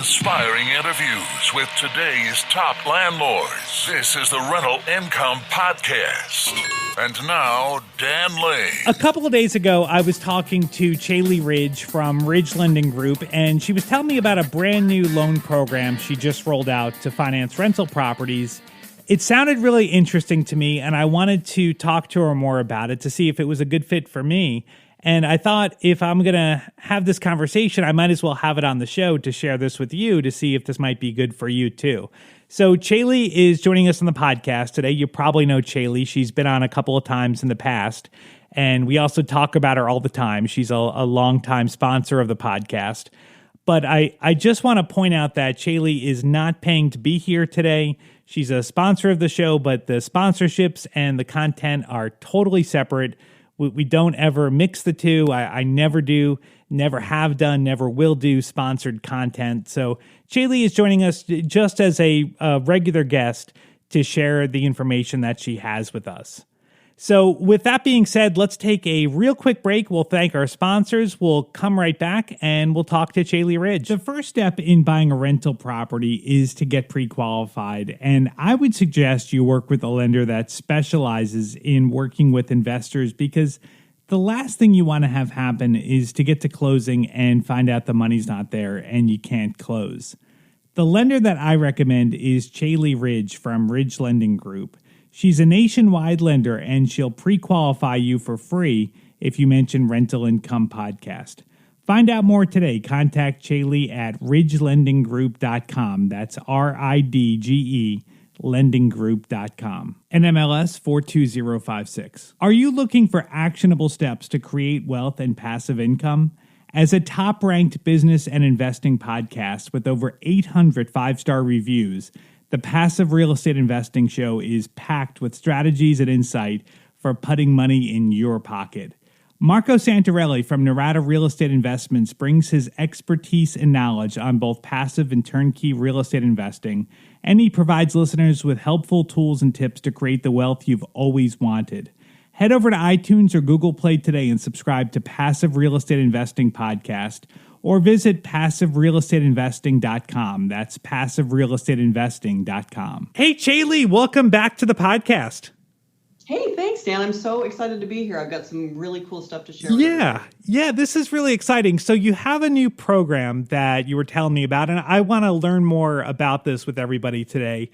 inspiring interviews with today's top landlords. This is the Rental Income Podcast. And now, Dan Lane. A couple of days ago, I was talking to Caeli Ridge from Ridge Lending Group, and she was telling me about a brand new loan program she just rolled out to finance rental properties. It sounded really interesting to me, and I wanted to talk to her more about it to see if it was a good fit for me. And I thought if I'm going to have this conversation, I might as well have it on the show to share this with you to see if this might be good for you too. So Caeli is joining us on the podcast today. You probably know Caeli. She's been on a couple of times in the past, and we also talk about her all the time. She's a longtime sponsor of the podcast. But I just want to point out that Caeli is not paying to be here today. She's a sponsor of the show, but the sponsorships and the content are totally separate. We don't ever mix the two. I never do, never have done, never will do sponsored content. So Caeli is joining us just as a regular guest to share the information that she has with us. So with that being said, let's take a real quick break. We'll thank our sponsors. We'll come right back and we'll talk to Caeli Ridge. The first step in buying a rental property is to get pre-qualified. And I would suggest you work with a lender that specializes in working with investors, because the last thing you want to have happen is to get to closing and find out the money's not there and you can't close. The lender that I recommend is Caeli Ridge from Ridge Lending Group. She's a nationwide lender, and she'll pre-qualify you for free if you mention Rental Income Podcast. Find out more today. Contact Caeli at ridgelendinggroup.com. That's RIDGE lendinggroup.com. NMLS 42056. Are you looking for actionable steps to create wealth and passive income? As a top-ranked business and investing podcast with over 800 five-star reviews, the Passive Real Estate Investing Show is packed with strategies and insight for putting money in your pocket. Marco Santarelli from Narada Real Estate Investments brings his expertise and knowledge on both passive and turnkey real estate investing, and he provides listeners with helpful tools and tips to create the wealth you've always wanted. Head over to iTunes or Google Play today and subscribe to Passive Real Estate Investing Podcast, or visit passiverealestateinvesting.com. That's passiverealestateinvesting.com. Hey, Caeli, welcome back to the podcast. Hey, thanks, Dan. I'm so excited to be here. I've got some really cool stuff to share. Yeah, this is really exciting. So you have a new program that you were telling me about, and I want to learn more about this with everybody today.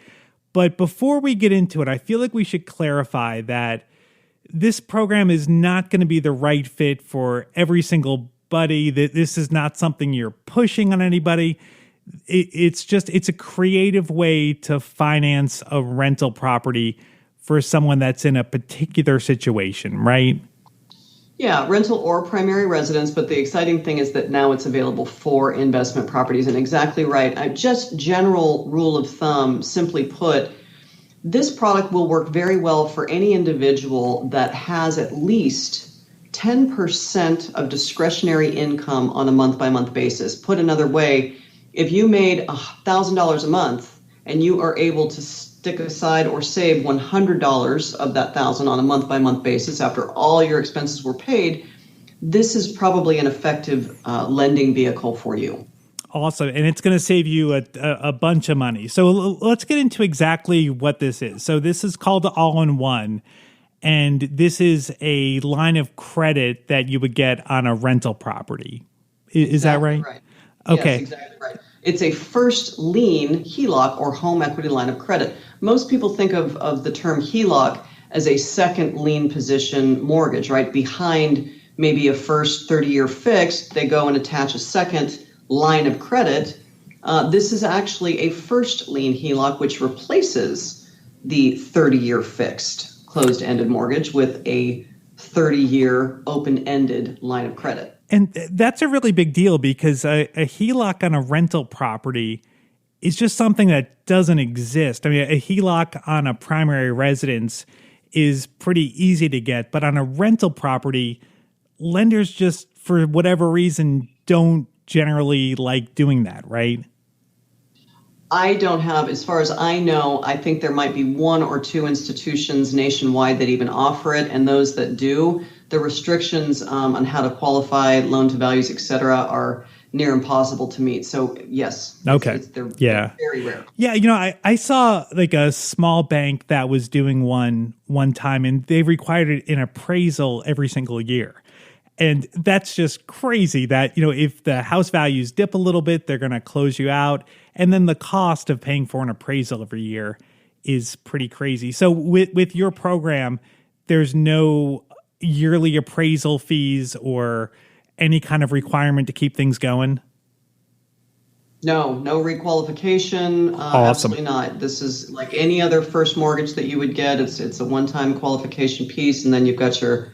But before we get into it, I feel like we should clarify that this program is not going to be the right fit for every single buddy. That this is not something you're pushing on anybody. It's a creative way to finance a rental property for someone that's in a particular situation, right? Yeah, rental or primary residence, but the exciting thing is that now it's available for investment properties. And exactly right. Just general rule of thumb, simply put, this product will work very well for any individual that has at least 10% of discretionary income on a month-by-month basis. Put another way, if you made $1,000 a month and you are able to stick aside or save $100 of that $1,000 on a month-by-month basis after all your expenses were paid, this is probably an effective lending vehicle for you. Awesome. And it's going to save you a bunch of money. So let's get into exactly what this is. So this is called All-in-One. And this is a line of credit that you would get on a rental property. Is that right? Right. Okay. Yes, exactly right. It's a first lien HELOC or home equity line of credit. Most people think of the term HELOC as a second lien position mortgage, right? Behind maybe a first 30-year fixed, they go and attach a second line of credit. This is actually a first lien HELOC, which replaces the 30-year fixed closed-ended mortgage with a 30-year open-ended line of credit. And that's a really big deal, because a HELOC on a rental property is just something that doesn't exist. I mean, a HELOC on a primary residence is pretty easy to get, but on a rental property, lenders just, for whatever reason, don't generally like doing that, right? I don't have, as far as I know, I think there might be one or two institutions nationwide that even offer it, and those that do, the restrictions on how to qualify, loan to values, et cetera, are near impossible to meet. So yes, Okay. they're Yeah. very rare. Yeah, I saw like a small bank that was doing one time, and they required an appraisal every single year. And that's just crazy that, if the house values dip a little bit, they're going to close you out. And then the cost of paying for an appraisal every year is pretty crazy. So with your program, there's no yearly appraisal fees or any kind of requirement to keep things going? No requalification. Awesome. Absolutely not. This is like any other first mortgage that you would get. It's a one-time qualification piece, and then you've got your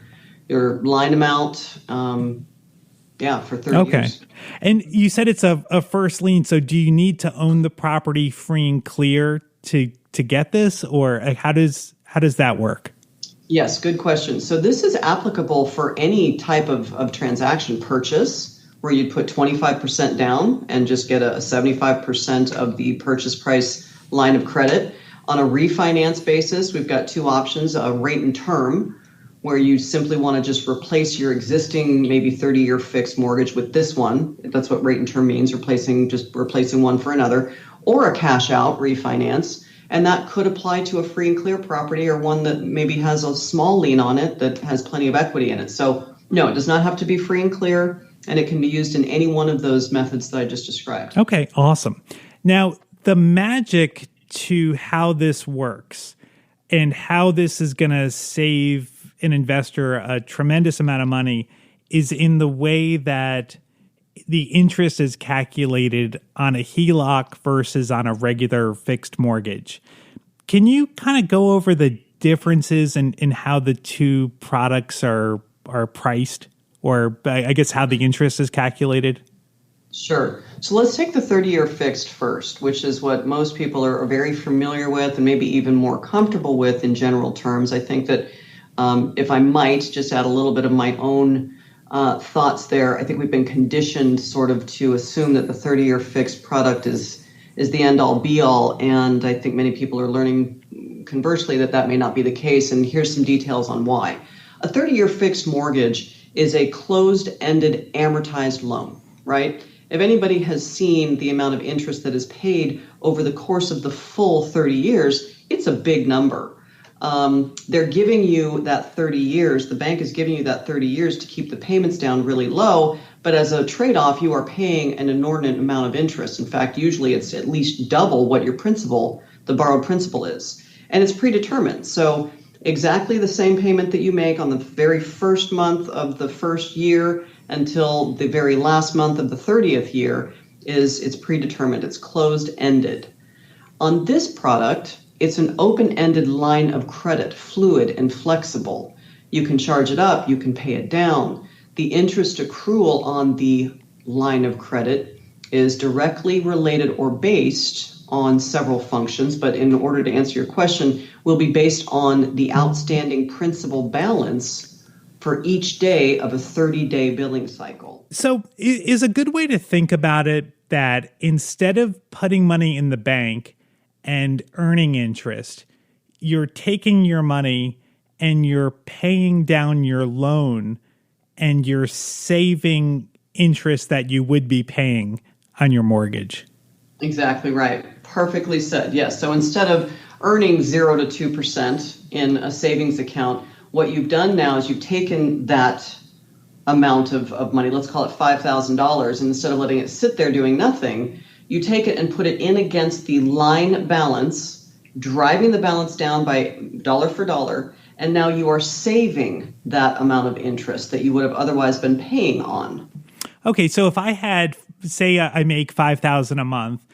line amount. For 30 years. And you said it's a first lien. So do you need to own the property free and clear to get this, or how does that work? Yes, good question. So this is applicable for any type of transaction purchase where you'd put 25% down and just get a 75% of the purchase price line of credit. On a refinance basis, we've got two options, a rate and term, where you simply want to just replace your existing maybe 30-year fixed mortgage with this one. That's what rate and term means, replacing one for another, or a cash out refinance. And that could apply to a free and clear property or one that maybe has a small lien on it that has plenty of equity in it. So no, it does not have to be free and clear, and it can be used in any one of those methods that I just described. Okay, awesome. Now, the magic to how this works and how this is going to save an investor a tremendous amount of money is in the way that the interest is calculated on a HELOC versus on a regular fixed mortgage. Can you kind of go over the differences in how the two products are priced, or I guess how the interest is calculated? Sure. So let's take the 30-year fixed first, which is what most people are very familiar with and maybe even more comfortable with in general terms. I think that if I might just add a little bit of my own thoughts there, I think we've been conditioned sort of to assume that the 30-year fixed product is the end-all be-all, and I think many people are learning conversely that may not be the case, and here's some details on why. A 30-year fixed mortgage is a closed-ended amortized loan, right? If anybody has seen the amount of interest that is paid over the course of the full 30 years, it's a big number. They're giving you that 30 years, the bank is giving you that 30 years to keep the payments down really low, but as a trade-off, you are paying an inordinate amount of interest. In fact, usually it's at least double what your principal, the borrowed principal is. And it's predetermined. So exactly the same payment that you make on the very first month of the first year until the very last month of the 30th year it's predetermined. It's closed-ended. On this product, it's an open-ended line of credit, fluid and flexible. You can charge it up, you can pay it down. The interest accrual on the line of credit is directly related or based on several functions, but in order to answer your question, will be based on the outstanding principal balance for each day of a 30-day billing cycle. So is a good way to think about it that instead of putting money in the bank and earning interest, you're taking your money and you're paying down your loan and you're saving interest that you would be paying on your mortgage. Exactly right. Perfectly said. Yes. So instead of earning 0 to 2% in a savings account, what you've done now is you've taken that amount of money, let's call it $5,000, and instead of letting it sit there doing nothing, you take it and put it in against the line balance, driving the balance down by dollar for dollar, and now you are saving that amount of interest that you would have otherwise been paying on. Okay, so if I had, say I make $5,000 a month,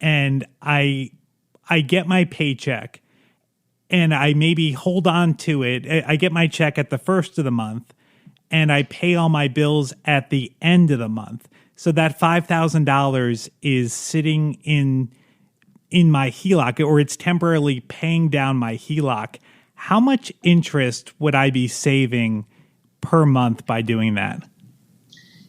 and I get my paycheck, and I maybe hold on to it. I get my check at the first of the month, and I pay all my bills at the end of the month. So that $5,000 is sitting in my HELOC, or it's temporarily paying down my HELOC. How much interest would I be saving per month by doing that?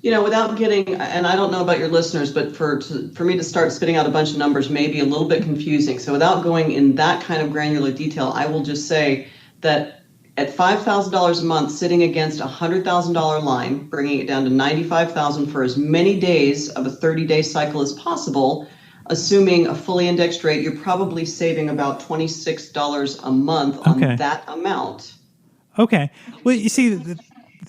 Without getting, and I don't know about your listeners, but for me to start spitting out a bunch of numbers may be a little bit confusing. So without going in that kind of granular detail, I will just say that At $5,000 a month, sitting against a $100,000 line, bringing it down to $95,000 for as many days of a 30-day cycle as possible, assuming a fully indexed rate, you're probably saving about $26 a month on that amount. Okay. Well, you see,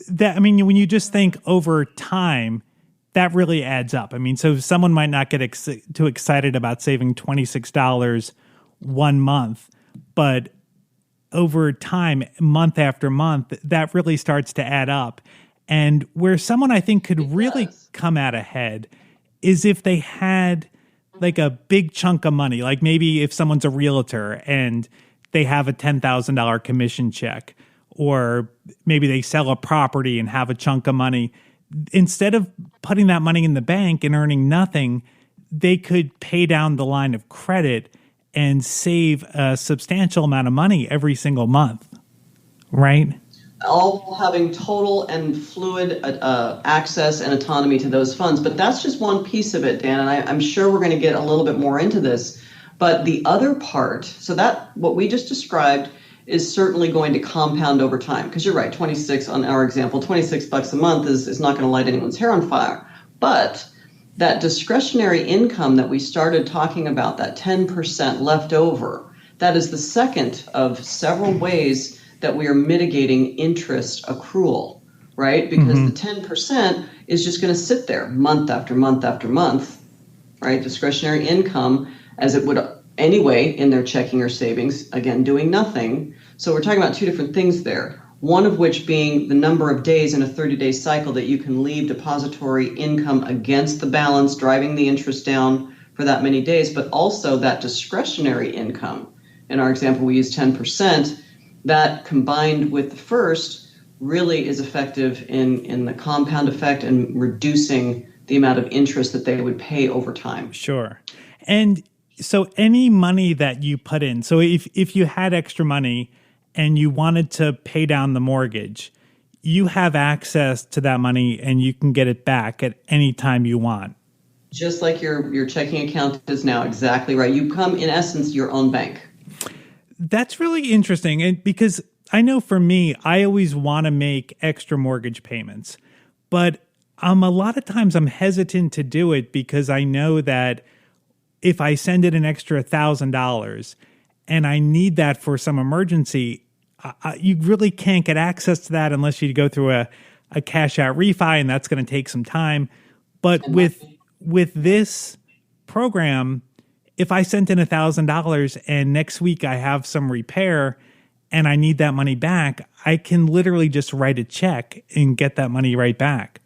that I mean, when you just think over time, that really adds up. I mean, so someone might not get too excited about saving $26 one month, but over time, month after month, that really starts to add up. And where someone I think could really come out ahead is if they had like a big chunk of money, like maybe if someone's a realtor and they have a $10,000 commission check, or maybe they sell a property and have a chunk of money. Instead of putting that money in the bank and earning nothing, they could pay down the line of credit and save a substantial amount of money every single month, right? All having total and fluid access and autonomy to those funds. But that's just one piece of it, Dan, and I'm sure we're going to get a little bit more into this. But the other part, so that what we just described is certainly going to compound over time. Because you're right, 26 on our example, $26 a month is not going to light anyone's hair on fire. But that discretionary income that we started talking about, that 10% left over, that is the second of several ways that we are mitigating interest accrual, right? Because the 10% is just going to sit there month after month after month, right? Discretionary income, as it would anyway in their checking or savings, again, doing nothing. So we're talking about two different things there. One of which being the number of days in a 30-day cycle that you can leave depository income against the balance, driving the interest down for that many days, but also that discretionary income. In our example, we use 10%. That combined with the first really is effective in the compound effect and reducing the amount of interest that they would pay over time. Sure. And so any money that you put in, so if you had extra money and you wanted to pay down the mortgage, you have access to that money and you can get it back at any time you want. Just like your checking account is now, exactly right. You become, in essence, your own bank. That's really interesting. And because I know for me, I always want to make extra mortgage payments, but a lot of times I'm hesitant to do it because I know that if I send it an extra $1,000 and I need that for some emergency, you really can't get access to that unless you go through a cash out refi, and that's going to take some time. But with this program, if I sent in $1,000 and next week I have some repair and I need that money back, I can literally just write a check and get that money right back.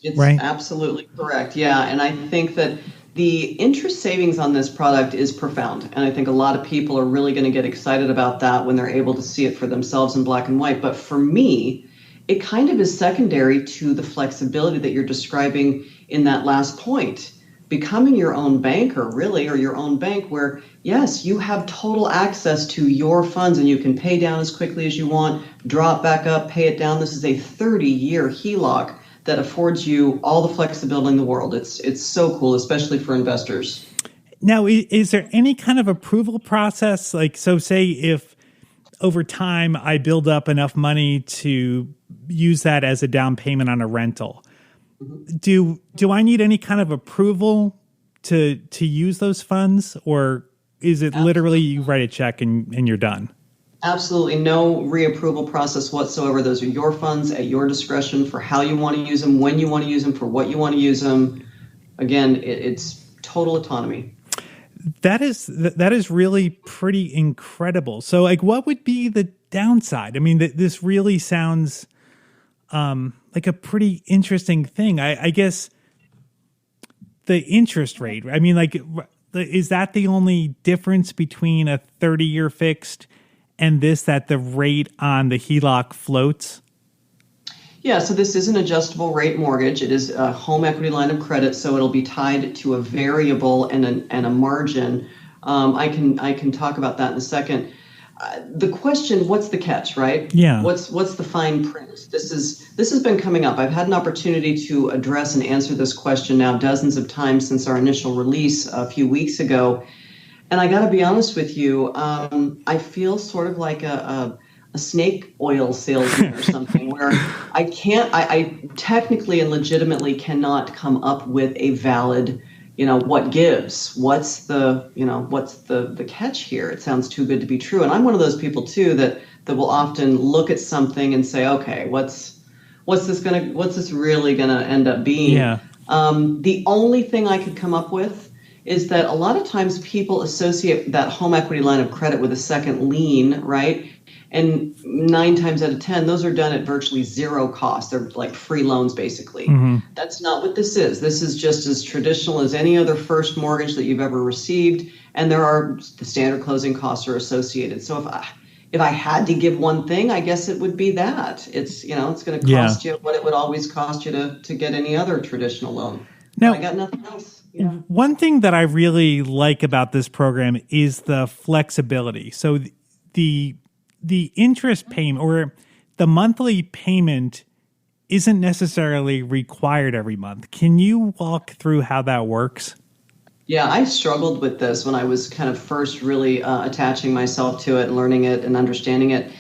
It's absolutely correct. Yeah. And I think that the interest savings on this product is profound. And I think a lot of people are really going to get excited about that when they're able to see it for themselves in black and white. But for me, it kind of is secondary to the flexibility that you're describing in that last point. Becoming your own banker, really, or your own bank where, yes, you have total access to your funds and you can pay down as quickly as you want, draw it back up, pay it down. This is a 30-year HELOC that affords you all the flexibility in the world. It's so cool, especially for investors. Now, is there any kind of approval process? Like, so say if over time I build up enough money to use that as a down payment on a rental, do I need any kind of approval to use those funds, or is it literally you write a check and you're done? Absolutely no reapproval process whatsoever. Those are your funds at your discretion for how you want to use them, when you want to use them, for what you want to use them. Again, it's total autonomy. That is really pretty incredible. So, like, what would be the downside? I mean, this really sounds like a pretty interesting thing. I guess the interest rate. I mean, like, is that the only difference between a 30-year fixed and this, that the rate on the HELOC floats? Yeah, so this is an adjustable rate mortgage. It is a home equity line of credit, so it'll be tied to a variable and a margin. I can talk about that in a second. The question, what's the catch, right? Yeah. What's the fine print? This has been coming up. I've had an opportunity to address and answer this question now dozens of times since our initial release a few weeks ago. And I got to be honest with you, I feel sort of like a a snake oil salesman or something where I technically and legitimately cannot come up with a valid, what gives, what's the catch here? It sounds too good to be true. And I'm one of those people too that will often look at something and say, okay, what's this really gonna end up being? Yeah. The only thing I could come up with is that a lot of times people associate that home equity line of credit with a second lien, right? And 9 times out of 10, those are done at virtually zero cost. They're like free loans, basically. Mm-hmm. That's not what this is. This is just as traditional as any other first mortgage that you've ever received. And the standard closing costs are associated. So if I had to give one thing, I guess it would be that. It's going to cost you what it would always cost you to get any other traditional loan. Now, I got nothing else. Yeah. One thing that I really like about this program is the flexibility. So the interest payment or the monthly payment isn't necessarily required every month. Can you walk through how that works? Yeah, I struggled with this when I was kind of first really attaching myself to it and learning it and understanding it.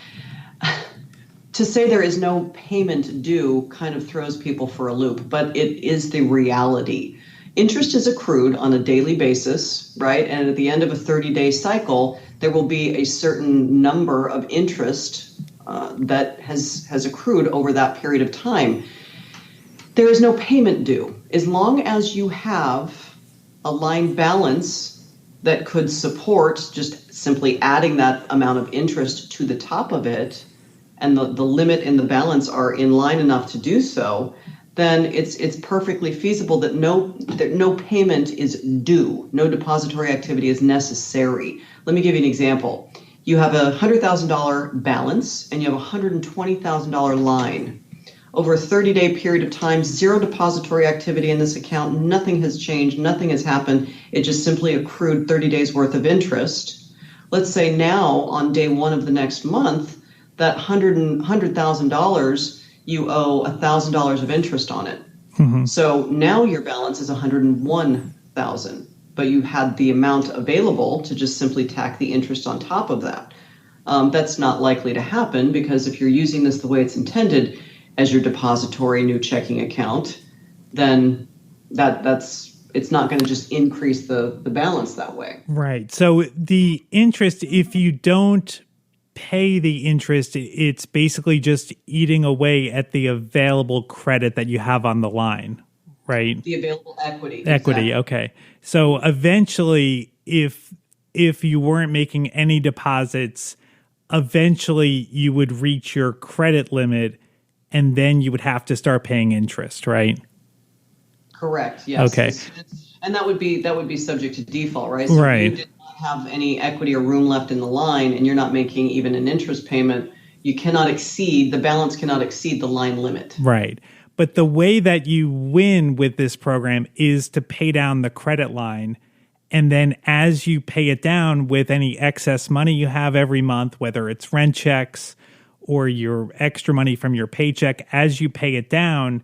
To say there is no payment due kind of throws people for a loop, but it is the reality. Interest is accrued on a daily basis, right? And at the end of a 30-day cycle, there will be a certain number of interest that has accrued over that period of time. There is no payment due. As long as you have a line balance that could support just simply adding that amount of interest to the top of it, and the limit and the balance are in line enough to do so, then it's perfectly feasible that no payment is due. No depository activity is necessary. Let me give you an example. You have a $100,000 balance and you have a $120,000 line. Over a 30-day period of time, zero depository activity in this account. Nothing has changed. Nothing has happened. It just simply accrued 30 days worth of interest. Let's say now on day one of the next month, that $100,000, you owe $1,000 of interest on it. Mm-hmm. So now your balance is $101,000, but you had the amount available to just simply tack the interest on top of that. That's not likely to happen because if you're using this the way it's intended as your depository new checking account, then it's not going to just increase the balance that way. Right. So the interest, if you don't pay the interest, it's basically just eating away at the available credit that you have on the line, right? The available equity. Equity, exactly. Okay. So eventually, if you weren't making any deposits, eventually you would reach your credit limit, and then you would have to start paying interest, right? Correct. Yes. Okay. And that would be subject to default, right? So right. If you did not have any equity or room left in the line, and you're not making even an interest payment, the balance cannot exceed the line limit. Right. But the way that you win with this program is to pay down the credit line. And then as you pay it down with any excess money you have every month, whether it's rent checks or your extra money from your paycheck, as you pay it down,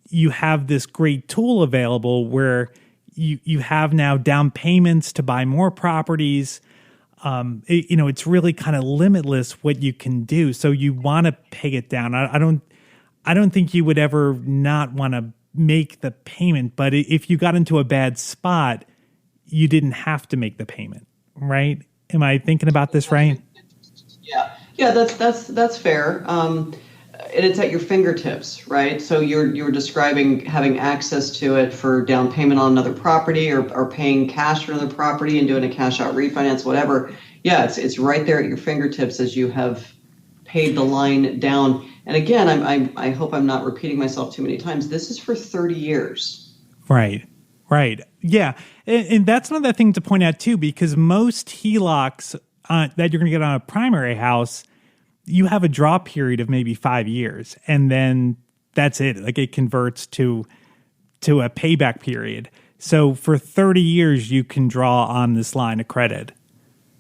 you have this great tool available where you have now down payments to buy more properties. It's really kind of limitless what you can do. So you want to pay it down. I don't think you would ever not want to make the payment, but if you got into a bad spot, you didn't have to make the payment, right? Am I thinking about this right? Yeah, that's fair. And it's at your fingertips, right? So you're describing having access to it for down payment on another property or paying cash for another property and doing a cash out refinance, whatever. Yeah, it's right there at your fingertips as you have paid the line down. And again, I hope I'm not repeating myself too many times. This is for 30 years. Right. Yeah. And that's another thing to point out too, because most HELOCs that you're going to get on a primary house, you have a draw period of maybe 5 years, and then that's it. Like it converts to a payback period. So for 30 years, you can draw on this line of credit.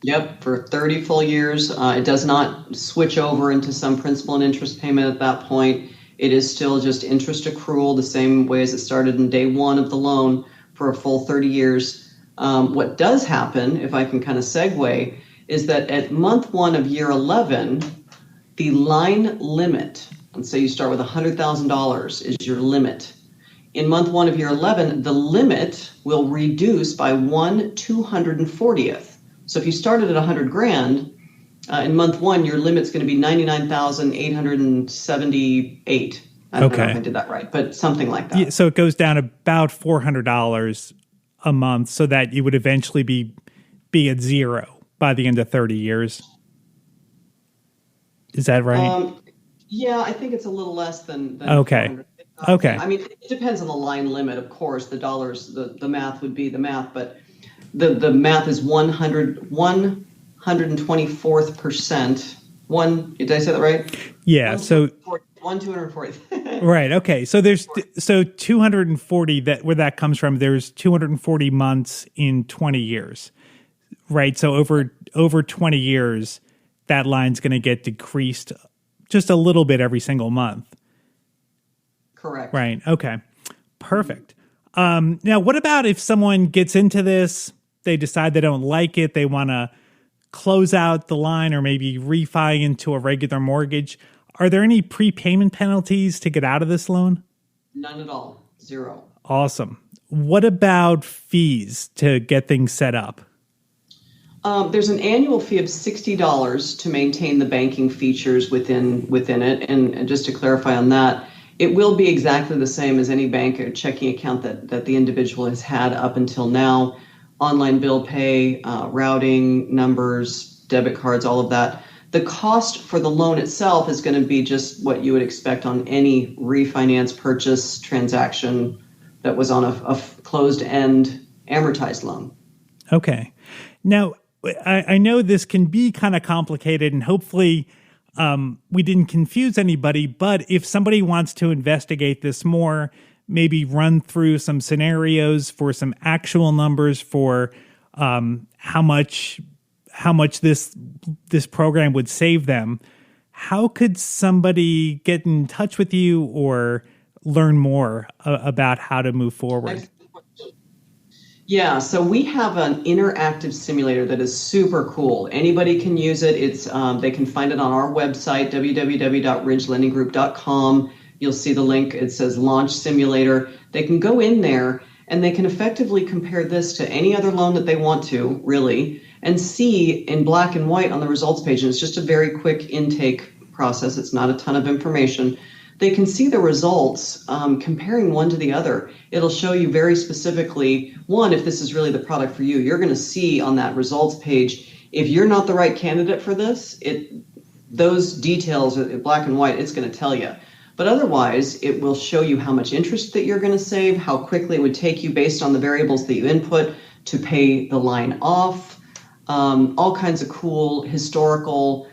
Yep, for 30 full years. It does not switch over into some principal and interest payment at that point. It is still just interest accrual the same way as it started in day one of the loan for a full 30 years. What does happen, if I can kind of segue, is that at month one of year 11, the line limit, and so you start with $100,000 is your limit. In month 1 of year 11, the limit will reduce by 1/240th. So if you started at 100 grand, in month 1, your limit's going to be 99,878. I don't know if I did that right, but something like that. Yeah, so it goes down about $400 a month, so that you would eventually be at zero by the end of 30 years. Is that right? Yeah, I think it's a little less than Okay. Okay. I mean, it depends on the line limit, of course. The dollars, the math would be the math, but the math is 124th percent. Did I say that right? Yeah. So 240. Right. Okay. So there's 240 where that comes from. There's 240 months in 20 years, right? So over 20 years, that line's going to get decreased just a little bit every single month. Correct. Right. Okay. Perfect. Now, what about if someone gets into this, they decide they don't like it, they want to close out the line or maybe refi into a regular mortgage? Are there any prepayment penalties to get out of this loan? None at all. Zero. Awesome. What about fees to get things set up? There's an annual fee of $60 to maintain the banking features within it. And just to clarify on that, it will be exactly the same as any bank or checking account that the individual has had up until now. Online bill pay, routing, numbers, debit cards, all of that. The cost for the loan itself is going to be just what you would expect on any refinance purchase transaction that was on a closed-end amortized loan. Okay. Now, I know this can be kind of complicated, and hopefully we didn't confuse anybody, but if somebody wants to investigate this more, maybe run through some scenarios for some actual numbers for how much this program would save them, how could somebody get in touch with you or learn more about how to move forward? Yeah, so we have an interactive simulator that is super cool. Anybody can use it. It's they can find it on our website, www.ridgelendinggroup.com. You'll see the link. It says Launch Simulator. They can go in there and they can effectively compare this to any other loan that they want to, really, and see in black and white on the results page. And it's just a very quick intake process. It's not a ton of information. They can see the results comparing one to the other. It'll show you very specifically, one, if this is really the product for you. You're going to see on that results page, if you're not the right candidate for this, those details, black and white, it's going to tell you. But otherwise, it will show you how much interest that you're going to save, how quickly it would take you based on the variables that you input to pay the line off, all kinds of cool historical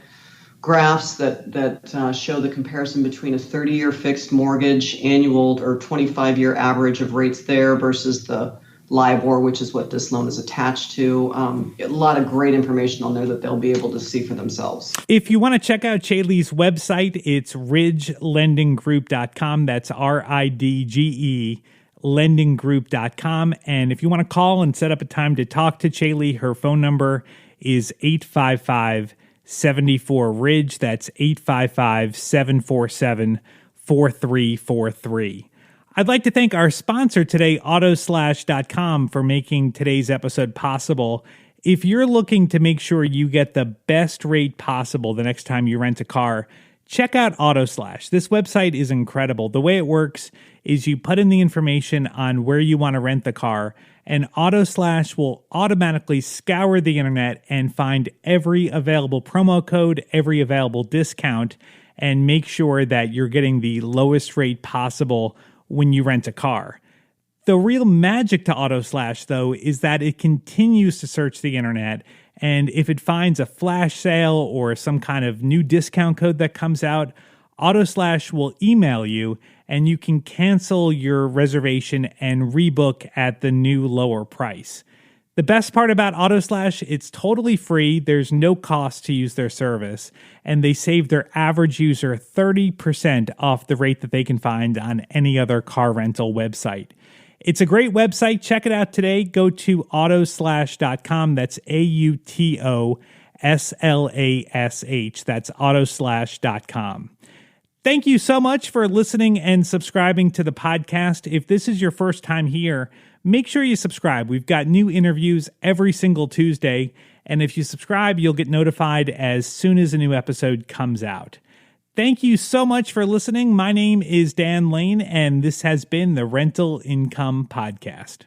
graphs that show the comparison between a 30-year fixed mortgage annual or 25-year average of rates there versus the LIBOR, which is what this loan is attached to. A lot of great information on there that they'll be able to see for themselves. If you want to check out Caeli's website, it's ridgelendinggroup.com. That's RIDGE, lendinggroup.com. And if you want to call and set up a time to talk to Caeli, her phone number is 855-74-RIDGE. That's 855-747-4343. I'd like to thank our sponsor today, Autoslash.com, for making today's episode possible. If you're looking to make sure you get the best rate possible the next time you rent a car, check out Autoslash. This website is incredible. The way it works is you put in the information on where you want to rent the car, and Autoslash will automatically scour the internet and find every available promo code, every available discount, and make sure that you're getting the lowest rate possible when you rent a car. The real magic to Autoslash, though, is that it continues to search the internet, and if it finds a flash sale or some kind of new discount code that comes out, Autoslash will email you, and you can cancel your reservation and rebook at the new lower price. The best part about Autoslash, it's totally free, there's no cost to use their service, and they save their average user 30% off the rate that they can find on any other car rental website. It's a great website. Check it out today. Go to autoslash.com. That's AUTOSLASH.com SLASH. That's autoslash.com. Thank you so much for listening and subscribing to the podcast. If this is your first time here, make sure you subscribe. We've got new interviews every single Tuesday. And if you subscribe, you'll get notified as soon as a new episode comes out. Thank you so much for listening. My name is Dan Lane, and this has been the Rental Income Podcast.